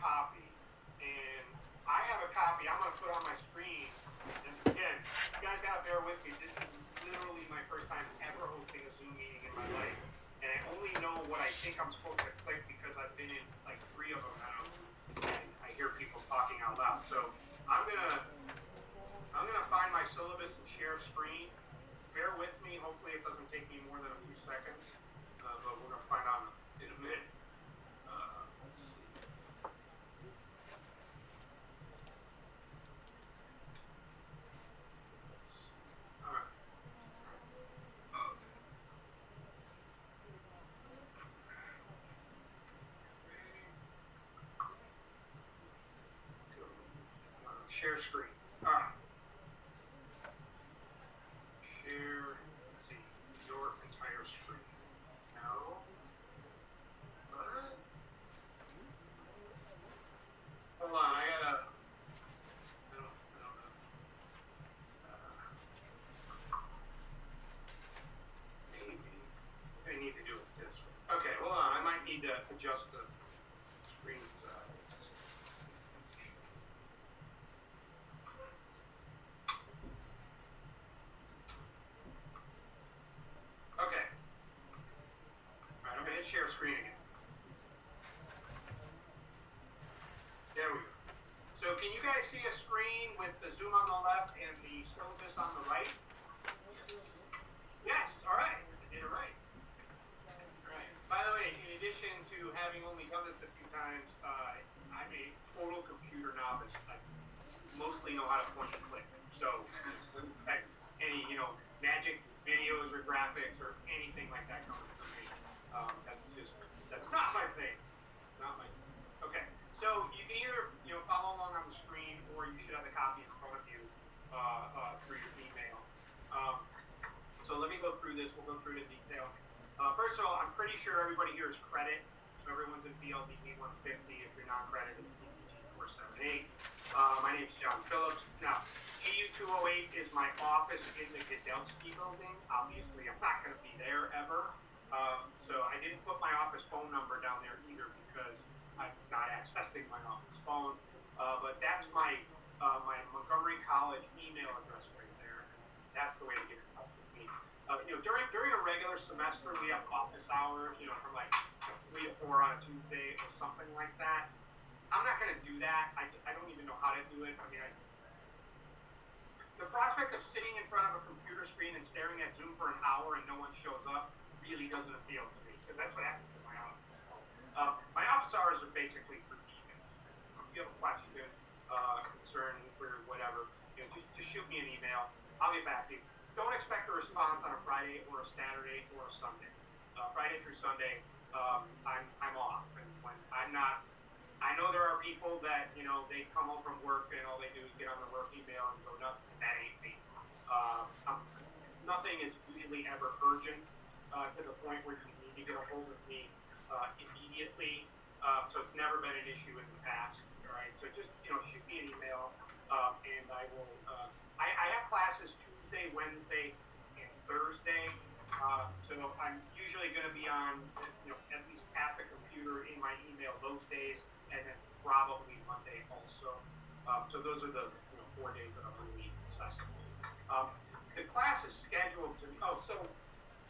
copy, and I have a copy I'm going to put on my screen. And again, you guys got to bear with me. This is literally my first time ever hosting a Zoom meeting in my life, and I only know what I think I'm supposed to click because I've been in like 3 of them now, and I hear people talking out loud. So I'm gonna find my syllabus and share screen. Bear with me. Hopefully, it doesn't take me more than a few seconds, but we're gonna find out in a minute. Let's see. All right. Share screen. All right. Share. Let's see. Your entire screen. No. What? Hold on. I don't know. Maybe I need to do it this way. Okay. Hold on. I might need to adjust the screen size. Okay. All right. I'm gonna hit share screen again. There we go. So can you guys see a screen with the Zoom on the left and the syllabus on the right? Yes. All right. I did it right. All right. By the way, in addition to having only done this a few times, I'm a total computer novice. I mostly know how to point and click. So any magic videos or graphics or anything like that coming from me. That's not my thing. Not my. Okay. So you can either follow along on the screen, or you should have the copy in front of you through your email. So let me go through this. We'll go through the detail. First of all, I'm pretty sure everybody here is credit, so everyone's in BLDB 150. If you're not credit, it's CPG 478. My name is John Phillips. Now, GU 208 is my office in the Godelski building. Obviously, I'm not going to be there ever. So I didn't put my office phone number down there either because I'm not accessing my office phone. But that's my Montgomery College email address right there. That's the way to get in touch with me. During a regular semester, we have office hours, from like 3 to 4 on a Tuesday or something like that. I'm not going to do that. I don't even know how to do it. I mean, the prospect of sitting in front of a computer screen and staring at Zoom for an hour and no one shows up really doesn't appeal to me, because that's what happens in my office. My office hours are basically for email. If you have a question, concern, or whatever, just shoot me an email. I'll get back to you. Don't expect a response on a Friday or a Saturday or a Sunday. Friday through Sunday, I'm off, and when I'm not. I know there are people that, they come home from work and all they do is get on their work email and go nuts. That ain't me. Nothing is usually ever urgent to the point where you need to get a hold of me immediately. So it's never been an issue in the past. All right. So just, shoot me an email, and I will. I have classes Tuesday, Wednesday, and Thursday. So I'm usually going to be on, at least at the computer in my email those days. And then probably Monday also. So those are the 4 days that I'm really accessible. The class is scheduled to be. So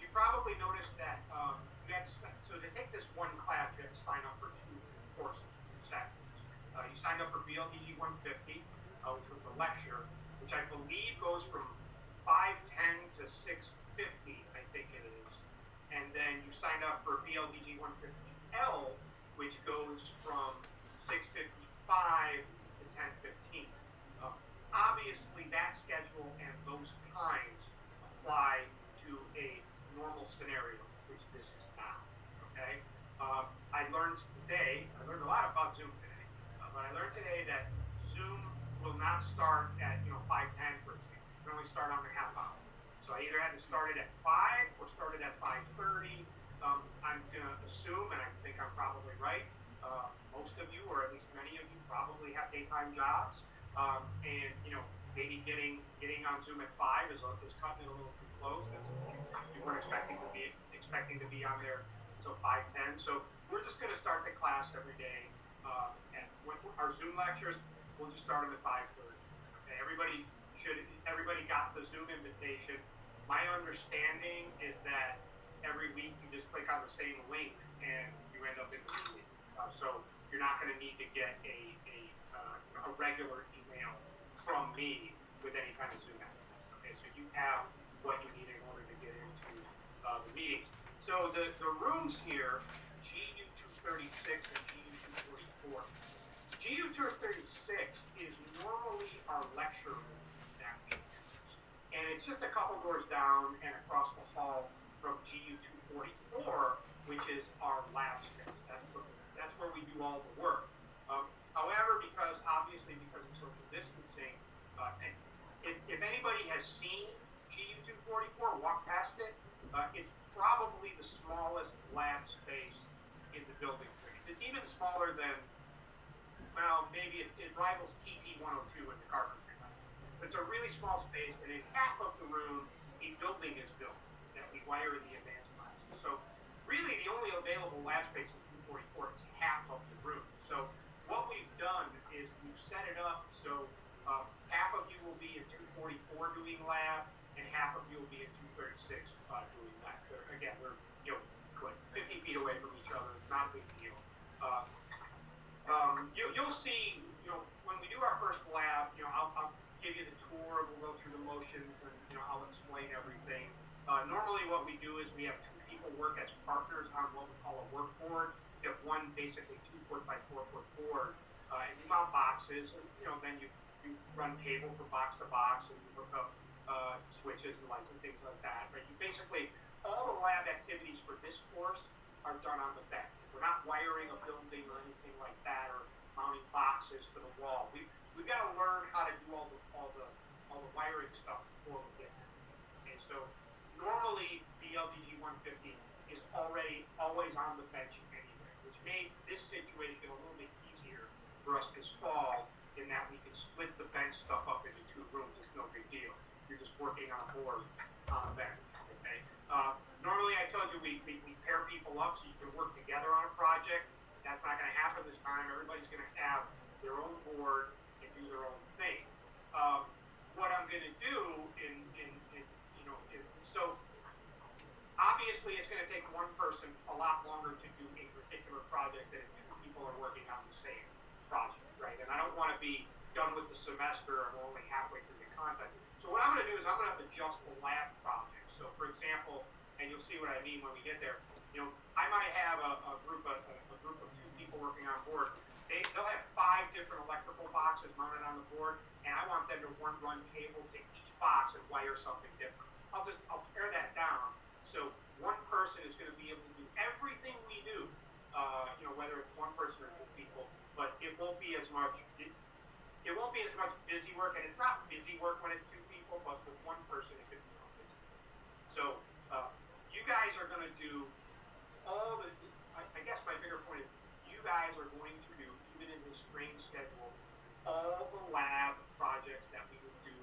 you probably noticed that so to take this one class, you have to sign up for 2 courses, 2 sessions. You signed up for BLDG 150, which was the lecture, which I believe goes from 5:10 to 6:50, I think it is. And then you signed up for BLDG 150L, which goes from 6:55 to 10:15. Obviously, that schedule and those times apply to a normal scenario, which this is not. Okay. I learned a lot about Zoom today, but I learned today that Zoom will not start at 5:10 for example. It can only start on a half hour. So I either had to start it at 5 or start it at 5:30. I'm gonna assume, and I think I'm probably right. Most of you, or at least many of you, probably have daytime jobs, and maybe getting on Zoom at 5 is cutting it a little too close. You weren't expecting to be on there until 5:10. So we're just going to start the class every day at our Zoom lectures, we'll just start them at 5:30. Okay, everybody got the Zoom invitation. My understanding is that every week you just click on the same link and you end up in the meeting. So you're not going to need to get a regular email from me with any kind of Zoom access. Okay, so you have what you need in order to get into the meetings. So the rooms here, GU 236 and GU 244. GU 236 is normally our lecture room that we use. And it's just a couple doors down and across the hall from GU 244, which is our lab space. That's where we do all the work. However, because of social distancing, if anybody has seen GU 244, walk past it, it's probably the smallest lab space in the building. It's even smaller than, well, maybe it rivals TT 102 in the carpentry lab. But it's a really small space, and in half of the room, a building is built that we wire in the advanced classes. So really the only available lab space in 244 is half of the room. So what we've done is we've set it up so half of you will be in 244 doing lab, and half of you will be in 236 doing lab. So again, we're 50 feet away from each other. It's not a big deal. You'll see, when we do our first lab, I'll give you the tour. We'll go through the motions, and I'll explain everything. Normally, what we do is we have two people work as partners on what we call a work board. You have one basically 2 foot by 4 foot board, and you mount boxes, and then you run cable from box to box, and you hook up switches and lights and things like that. Right? You basically, all the lab activities for this course are done on the bench. We're not wiring a building or anything like that, or mounting boxes to the wall. We've got to learn how to do all the wiring stuff before we get there. And so normally the LDG 150 is always on the bench anyway, which made this situation a little bit easier for us this fall, in that we can split the bench stuff up into two rooms. It's no big deal. You're just working on a board on a bench. Okay. Normally, I told you we pair people up so you can work together on a project. That's not going to happen this time. Everybody's going to have their own board and do their own thing. What I'm going to do so obviously it's going to take one person a lot longer to do a particular project than if two people are working on the same project, right? And I don't want to be done with the semester and we're only halfway through the content. So what I'm going to do is I'm going to have to adjust the lab project. So for example, and you'll see what I mean when we get there, I might have a group of two people working on board. They'll have 5 different electrical boxes mounted on the board, and I want them to run cable to each box and wire something different. I'll pare that down. So one person is going to be able to do everything we do, whether it's one person or two people, but it won't be as much. It won't be as much busy work, and it's not busy work when it's two people, but with one person it's going to be more busy. So you guys are going to do all the. I guess my bigger point is you guys are going to do, even in this strange schedule, all the lab projects that we would do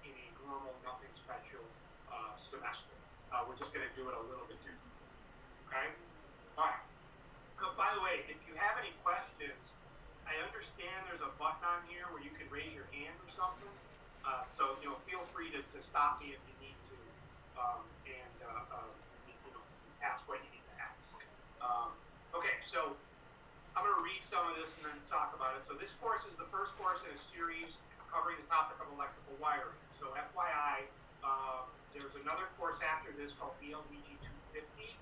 in a normal, nothing special semester. We're just going to do it a little bit different. Okay? All right. By the way, if you have any questions, I understand there's a button on here where you can raise your hand or something. So feel free to stop me if you need to, and ask what you need to ask. Okay, so I'm going to read some of this and then talk about it. So this course is the first course in a series covering the topic of electrical wiring. So FYI, there's another course after this called BLDG 250,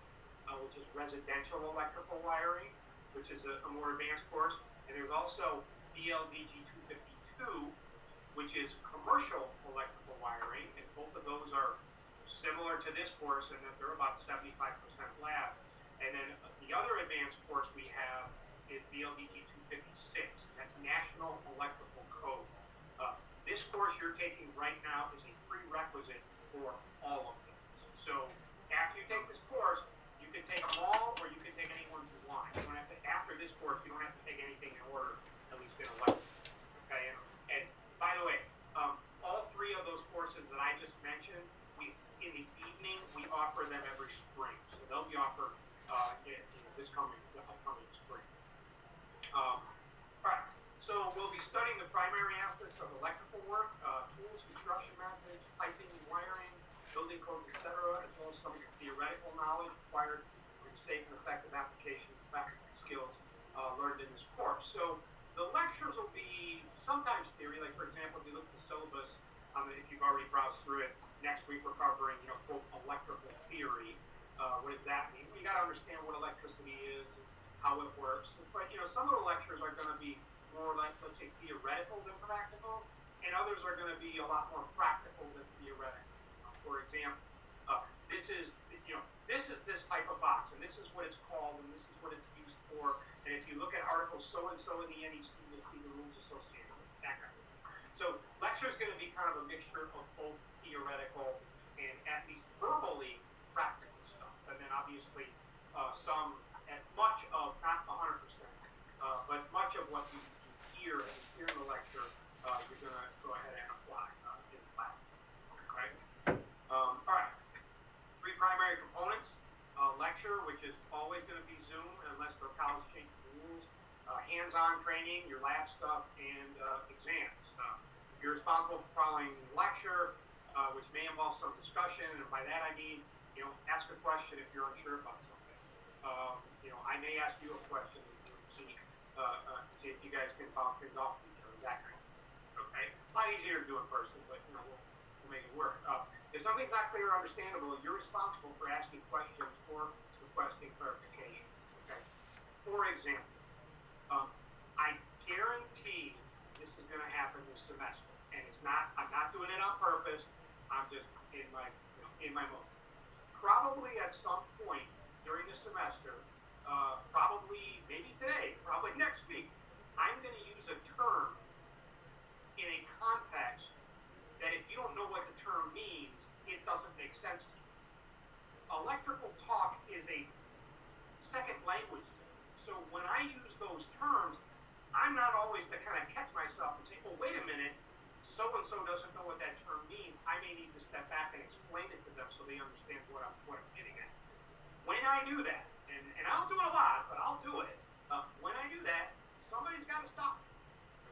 which is residential electrical wiring, which is a more advanced course. And there's also BLDG 252, which is commercial electrical wiring, and both of those are similar to this course in that they're about 75% lab. And then the other advanced course we have is BLDG 256. That's National Electrical Code. This course you're taking right now is a prerequisite for all of those. So after you take this course, you can take them all, or you can take any ones you want. You don't have to. After this course, you don't have to take anything in order, at least in electrical. Okay. And by the way, all 3 of those courses that I just mentioned, in the evening we offer them every spring. So they'll be offered the upcoming spring. All right. So studying the primary aspects of electrical work, tools, construction methods, piping, wiring, building codes, etc., as well as some of your theoretical knowledge required for safe and effective application of practical skills learned in this course. So the lectures will be sometimes theory, like for example, if you look at the syllabus, if you've already browsed through it, next week we're covering, quote, electrical theory. What does that mean? You got to understand what electricity is and how it works. But, some of the lectures are going to be more like, let's say, theoretical than practical, and others are going to be a lot more practical than theoretical. For example, this is this type of box, and this is what it's called, and this is what it's used for. And if you look at article so-and-so in the NEC, you'll see the rules associated with that kind of thing. So lecture is going to be kind of a mixture of both theoretical and at least verbally practical stuff. And then obviously some, at much of, not 100%, but much of what you hear in the lecture, you're going to go ahead and apply in class. Okay? All right. 3 primary components. Lecture, which is always going to be Zoom unless the college changes the rules. Hands-on training, your lab stuff, and exams. You're responsible for following the lecture, which may involve some discussion, and by that I mean, ask a question if you're unsure about something. I may ask you a question and see if you guys can bounce things off each other, that kind of thing. Okay? A lot easier to do in person, but we'll make it work. If something's not clear or understandable, you're responsible for asking questions or requesting clarification. Okay? For example, I guarantee this is going to happen this semester, and I'm not doing it on purpose. I'm just in my mode. Probably at some point during the semester, probably maybe today, probably next week, I'm going to use a term in a context that if you don't know what the term means, it doesn't make sense to you. Electrical talk is a second language to me. So when I use those terms, I'm not always to kind of catch myself and say, oh, wait a minute, so-and-so doesn't know what that term means. I may need to step back and explain it to them so they understand what I'm getting at. When I do that, and I don't do it a lot, but I'll do it, when I do that, somebody's got to stop me,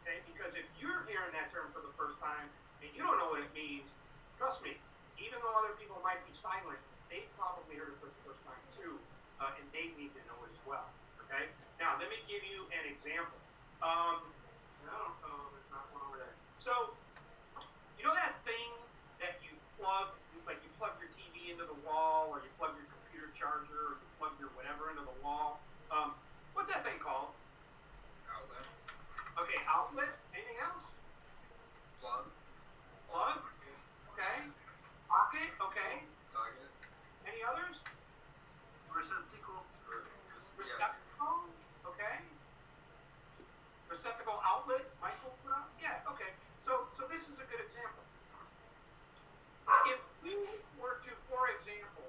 okay? Because if you're hearing that term for the first time and you don't know what it means, trust me, even though other people might be silent, they probably heard it for the first time too, and they need to know it as well, okay? Now, let me give you an example. There's not one over there. So, you know that thing that you plug, like you plug your TV into the wall, or you plug your computer charger, or you plug your whatever into the wall? What's that thing called? Outlet. Okay, outlet. Anything else? Plug. Plug? Okay. Pocket? Okay. Socket. Any others? Receptacle. Receptacle? Okay. Receptacle outlet? Michael put up? Yeah, okay. So this is a good example. If we were to, for example,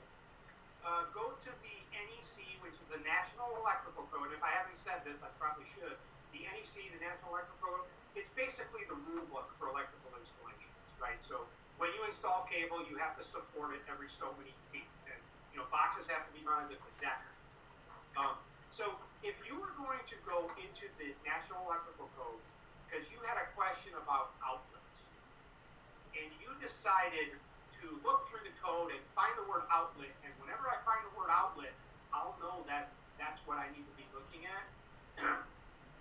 go to the NEC, which is the National Electrical Code. If I haven't said this, I probably should. The NEC, the National Electrical Code, it's basically the rule book for electrical installations, right? So when you install cable, you have to support it every so many feet. And, boxes have to be mounted with that. So if you were going to go into the National Electrical Code, because you had a question about outlets, and you decided to look through the code and find the word outlet, and whenever I find the word outlet, I'll know that that's what I need to be looking at,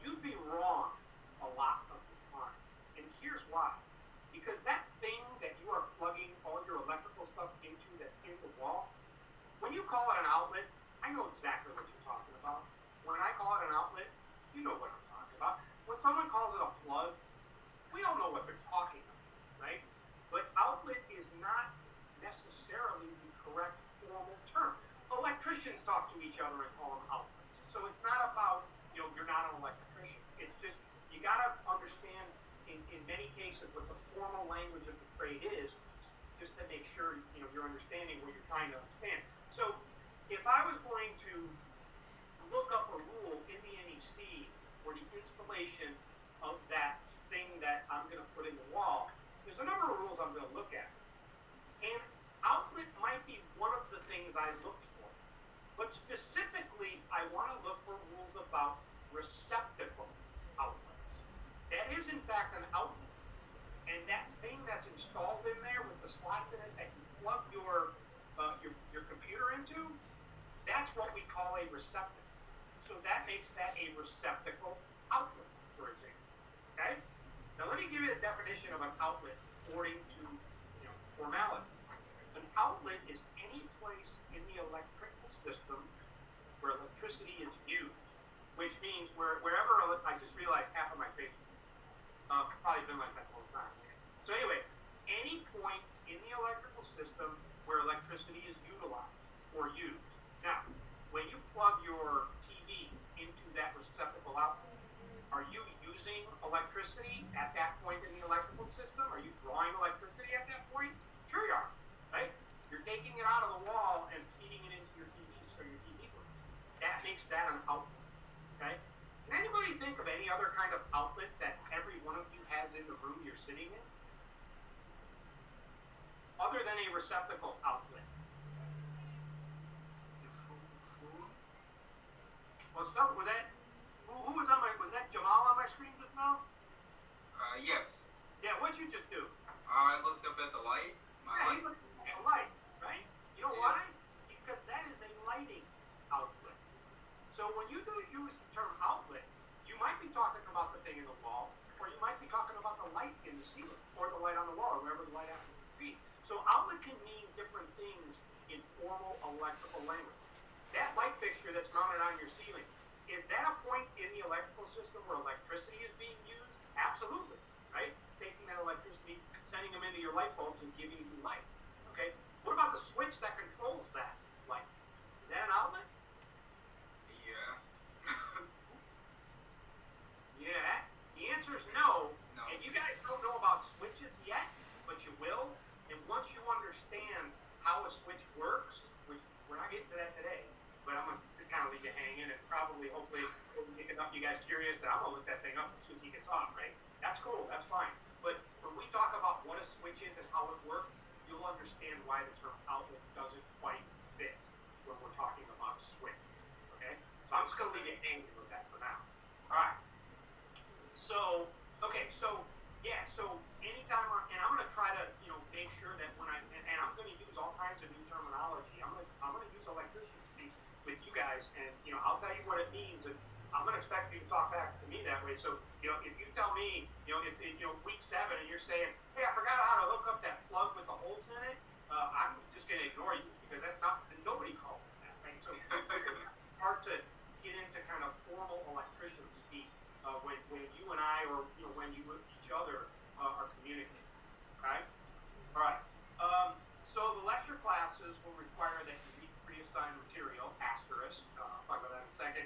you'd be wrong a lot of the time. And here's why. Because that thing that you are plugging all your electrical stuff into that's in the wall, when you call it an outlet, I know exactly what you're talking about. When I call it an outlet, you know what I'm talking about. When someone calls it a plug, we all know what they're talking about, right? But outlet is not necessarily the correct formal term. Electricians talk to each other and call them outlets. So it's not about, you're not an electrician. It's just, you gotta understand in many cases what the formal language of the trade is, just to make sure, you're understanding what you're trying to understand. So if I was going to look up a rule in the NEC for the installation of that thing that I'm going to put in the wall, there's a number of rules I'm going to look at. And outlet might be one of the things I looked for. But specifically, I want to look for rules about receptacle outlets. That is in fact an outlet. And that thing that's installed in there with the slots in it that you plug your computer into, that's what we call a receptacle. So that makes that a receptacle outlet, for example. Okay? Now let me give you the definition of an outlet according to formality. An outlet is any place in the electrical system where electricity is used, which means wherever I just realized half of my face probably been like that the whole time. So anyway, any point in the electrical system where electricity is utilized or used. Now, when you plug your TV into that receptacle outlet, are you using electricity at that point in the electrical system? Are you drawing electricity at that point? Sure you are, right? You're taking it out of the wall and feeding it into your TV so your TV works. That makes that an outlet, okay? Can anybody think of any other kind of outlet that every one of you has in the room you're sitting in? Other than a receptacle outlet. The phone. Well, start with that. Who was on was that Jamal on my screen just now? Yes. Yeah, what'd you just do? I looked up at the light. Yeah, you looked at a light, right? You know why? Because that is a lighting outlet. So when you do use the term outlet, you might be talking about the thing in the wall, or you might be talking about the light in the ceiling, or the light on the wall, or wherever the light happens to be. So outlet can mean different things in formal electrical language. That light fixture that's mounted on your ceiling, is that a point in the electrical system where electricity is being used? Absolutely, right? It's taking that electricity, sending them into your light bulbs and giving you light, okay? What about the switch that controls that light? Is that an outlet? Yeah. Yeah, the answer is no. No. And you guys don't know about switches yet, but you will. And once you understand how a switch works, which we're not getting to that today, but I'm going to just kind of leave you hanging and probably, hopefully, pick enough you guys curious that I'm going to look that thing up as soon as he gets on, right? That's cool, that's fine. But when we talk about what a switch is and how it works, you'll understand why the term outlet doesn't quite fit when we're talking about a switch, okay? So I'm just going to leave you hanging with that for now. All right. So, okay, so anytime, and I'm going to try to, make sure that when and I'm going to use all kinds of new terminology. I'm going to use electrician speak with you guys, and, I'll tell you what it means, and I'm going to expect you to talk back to me that way. So, if you tell me, if week 7, and you're saying, hey, I forgot how to hook up that plug with the holes in it, I'm just going to ignore you, because that's not, nobody calls it that, right? So, it's hard to get into kind of formal electrician speak when you and I, or when you with each other are communicating. Okay. All right. So the lecture classes will require that you read pre-assigned material. Asterisk. I'll talk about that in a second.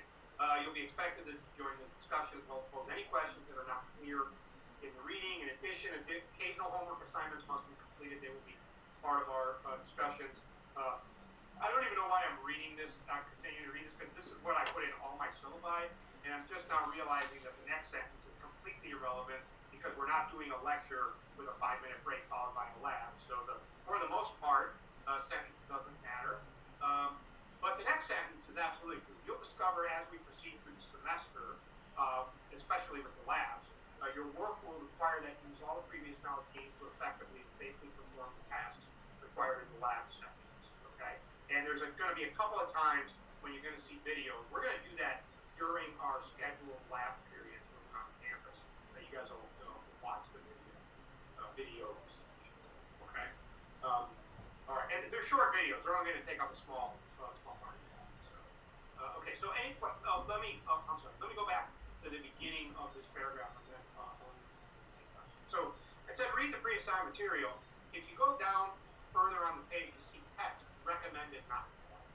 You'll be expected to join the discussions. We'll pose any questions that are not clear in the reading. In addition, occasional homework assignments must be completed. They will be part of our discussions. I don't even know why I'm reading this. I'm continuing to read this because this is what I put in all my syllabi. And I'm just now realizing that the next sentence is completely irrelevant because we're not doing a lecture with a 5-minute break followed by a lab. So for the most part, sentence doesn't matter. But the next sentence is absolutely true. You'll discover as we proceed through the semester, especially with the labs, your work will require that you use all the previous knowledge gained to effectively and safely perform the tasks required in the lab sections. Okay? And there's going to be a couple of times when you're going to see videos. We're going to do that during our scheduled lab periods when we're on campus. You guys will watch the videos. Okay. All right, and they're short videos. They're only going to take up a small part of that. So, okay. So let me go back to the beginning of this paragraph. And then, so I said read the pre-assigned material. If you go down further on the page, you see text recommended not required.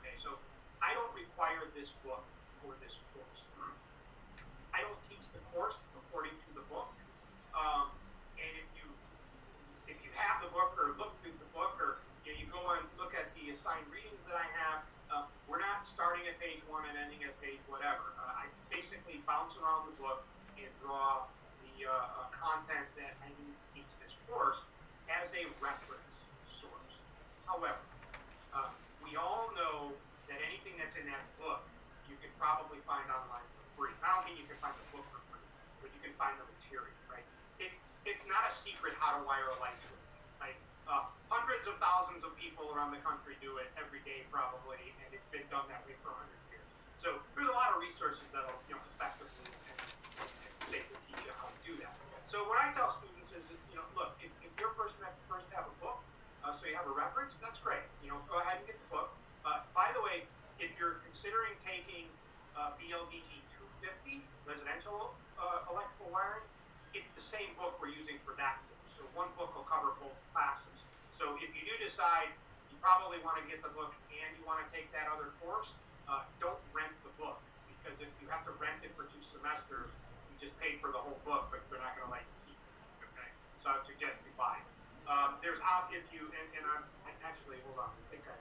Okay. So I don't require this book for this course. I don't teach the course according to the book. And if you have the book or look through the book or you go and look at the assigned readings that I have, we're not starting at page 1 and ending at page whatever. I basically bounce around the book and draw the content that I need to teach this course as a reference source. However, we all know that anything that's in that book you can probably find online for free. I don't mean you can find the book for free, but you can find the material. around the country do it every day probably, and it's been done that way for 100 years. So there's a lot of resources that'll effectively and safely teach you how to do that. So what I tell students is, look, if you're first to have a book, so you have a reference, that's great. Go ahead and get the book. By the way, if you're considering taking BLDG 250, residential electrical wiring, it's the same book we're using for that course. So one book will cover both classes. So if you do decide you probably want to get the book and you want to take that other course, don't rent the book, because if you have to rent it for 2 semesters, you just paid for the whole book, but they're not going to let you keep it. Okay, so I'd suggest you buy it. There's if you and I'm actually hold on, I think I.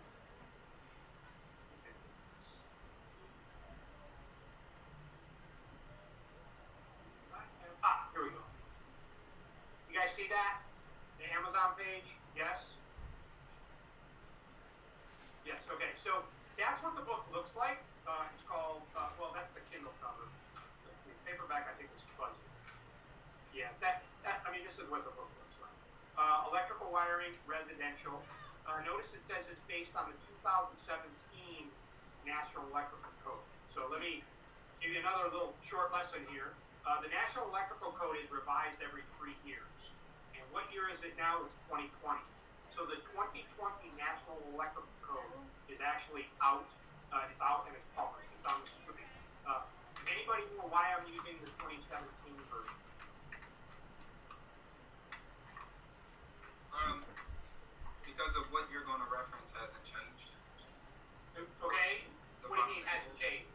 Here we go. You guys see that? The Amazon page? Yes? Yes, okay. So that's what the book looks like. It's called, well, that's the Kindle cover. The paperback, I think, is fuzzy. Yeah, this is what the book looks like. Electrical wiring, residential. Notice it says it's based on the 2017 National Electrical Code. So let me give you another little short lesson here. The National Electrical Code is revised every 3 years. And what year is it now? It's 2020. So the 2020 National Electrical Code is actually out. It's out and it's published. It's on the screen. Anybody know why I'm using the 2017 version? Because of what you're going to reference hasn't changed. Okay. What do you mean hasn't changed?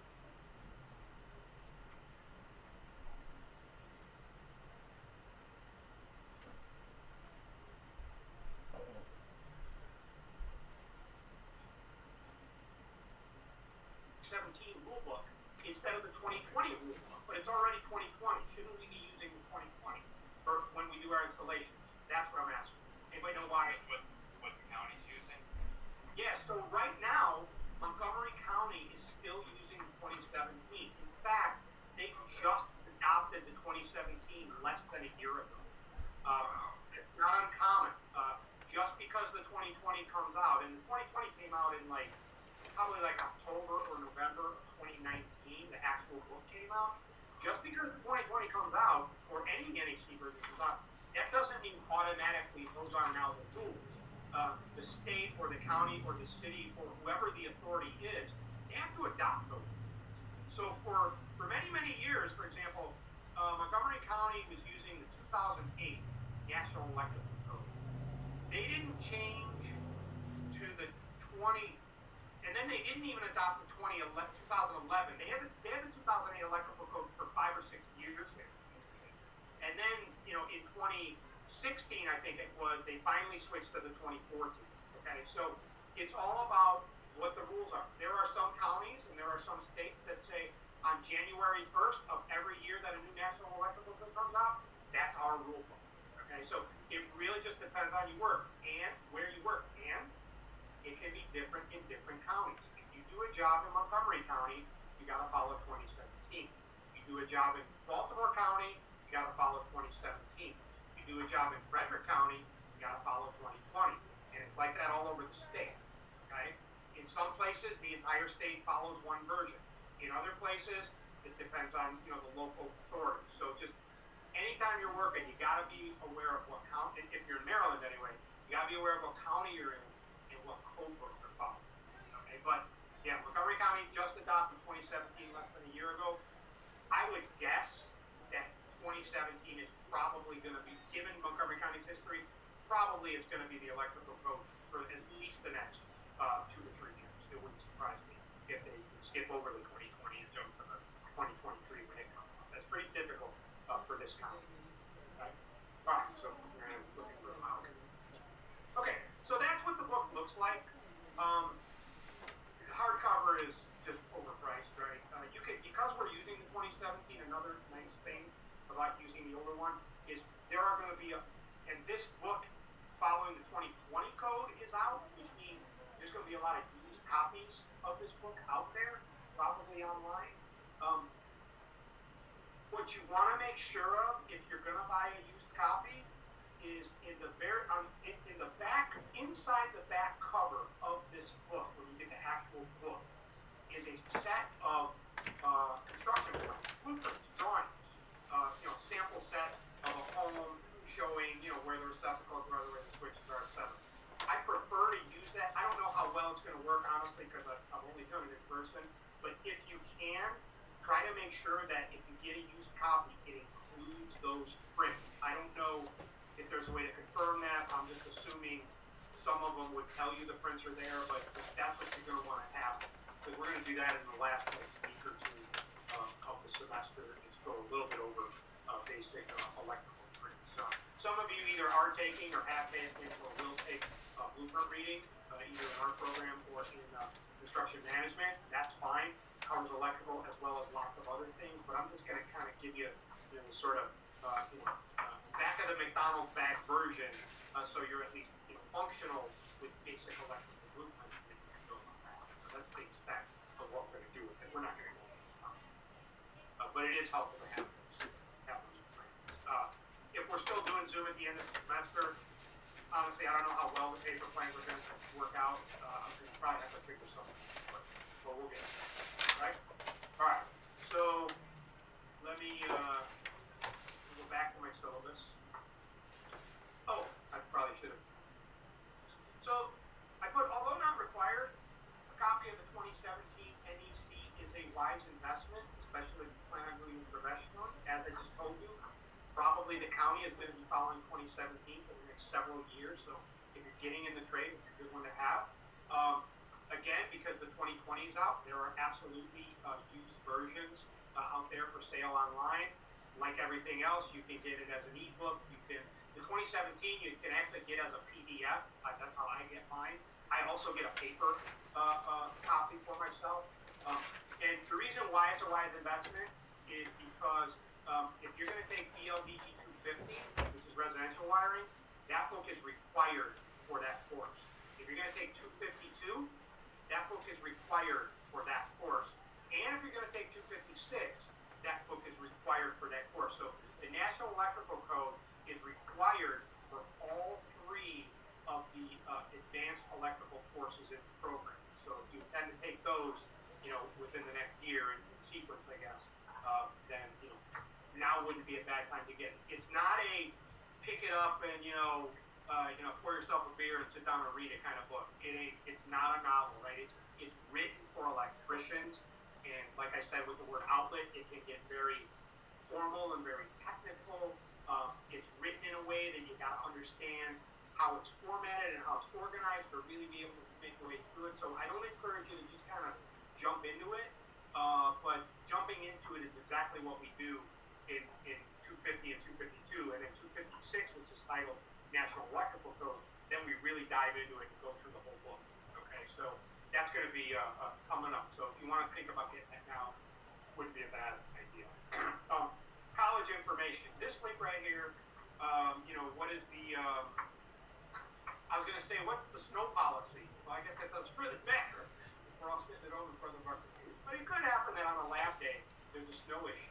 Rule book instead of the 2020 rule book, but it's already 2020. Shouldn't we be using the 2020 for when we do our installations? That's what I'm asking. Anybody know why? What the county's using? Yeah, so right now, Montgomery County is still using the 2017. In fact, they just adopted the 2017 less than a year ago. It's not uncommon. Just because the 2020 comes out, and the 2020 came out in probably October or November of 2019, the actual book came out. Just because the 2020 comes out, or any NEC version comes out, that doesn't mean automatically those are now the rules. The state or the county or the city or whoever the authority is, they have to adopt those rules. So for many, many years, for example, Montgomery County was using the 2008 National Electrical Code. They didn't change to the 20, and then they didn't even adopt the 2011. They had the 2008 Electrical Code for 5 or 6 years there. And then, in 2016, I think it was, they finally switched to the 2014. Okay, so it's all about what the rules are. There are some counties and there are some states that say on January 1st of every year that a new National Electrical Code comes out, that's our rule book. Okay, so it really just depends on your work and where you work, and it can be different in different counties. If you do a job in Montgomery County, you got to follow 2017. If you do a job in Baltimore County, you got to follow 2017. If you do a job in Frederick County, you got to follow 2020. And it's like that all over the state. Okay? In some places, the entire state follows one version. In other places, it depends on the local authority. So just anytime you're working, you got to be aware of what county. If you're in Maryland anyway, you got to be aware of what county you're in and what code book they're following. Okay, but yeah, Montgomery County just adopted 2017 less than a year ago. I would guess that 2017 is probably going to be, given Montgomery County's history, probably it's going to be the electrical code for at least the next 2 to 3 years. It wouldn't surprise me if they skip over the 2020 and jump to the 2023 when it comes out. That's pretty typical for this county. Okay. All right, so we're looking for a mouse. Okay, so that's what the book looks like. Hardcover is just overpriced, right? Because we're using the 2017, another nice thing about using the older one is there are going to be and this book following the 2020 code is out, which means there's going to be a lot of used copies of this book out there, probably online. What you want to make sure of if you're going to buy a used copy is in the back inside the back cover of this book, when you get the actual book, is a set of construction plans, blueprints, drawings, sample set of a home showing, where the receptacles are, where the switches are, etc. I prefer to use that. I don't know how well it's going to work, honestly, because I've only done it in person. But if you can, try to make sure that if you get a used copy, it includes those prints. I don't know if there's a way to confirm that. I'm just assuming some of them would tell you the prints are there, but that's what you're going to want to have. Because we're going to do that in the last week or two of the semester. Is go a little bit over basic electrical prints. Some of you either are taking or have taken or will take blueprint reading, either in our program or in construction management. That's fine. Covers electrical as well as lots of other things. But I'm just going to kind of give you, sort of back of the McDonald's bag version, so you're at least functional with basic electrical blueprints that you can build on that. So that's the extent of what we're going to do with it. We're not going to go into the topics, but it is helpful to have those prints. If we're still doing Zoom at the end of the semester, honestly, I don't know how well the paper plans are going to work out. I'm going to probably have to figure something out, but we'll get it. Right? All right. So let me go back to my syllabus. Oh, I probably should have. So I put, although not required, a copy of the 2017 NEC is a wise investment, especially if you plan on doing it professionally. As I just told you, probably the county is going to be following 2017 for the next several years. So if you're getting in the trade, it's a good one to have. Again, because the 2020 is out, there are absolutely used versions out there for sale online. Like everything else, you can get it as an ebook. The 2017 you can actually get as a PDF. That's how I get mine. I also get a paper copy for myself. And the reason why it's a wise investment is because if you're going to take ELDG 250, which is residential wiring, that book is required for that course. If you're going to take 252, that book is required for that course. And if you're going to take 256, that book is required for that course. So the National Electrical Code is required for all three of the advanced electrical courses in the program. So if you intend to take those, within the next year in sequence, I guess, then, now wouldn't be a bad time to get it. It's not a pick it up and, pour yourself a beer and sit down and read it kind of book. It's not a novel, right? It's written for electricians. And like I said, with the word outlet, it can get very formal and very technical. It's written in a way that you got to understand how it's formatted and how it's organized to really be able to make your way through it. So I don't encourage you to just kind of jump into it, but jumping into it is exactly what we do in 250 and 252, and then 256, which is titled National Electrical Code. Then we really dive into it and go through the whole book. Okay, so that's going to be coming up. So if you want to think about getting that now, wouldn't be a bad idea. College information. This link right here, what is the, I was going to say, what's the snow policy? Well, I guess that doesn't really matter. We're all sitting at home in front of our computers. But it could happen that on a lab day, there's a snow issue.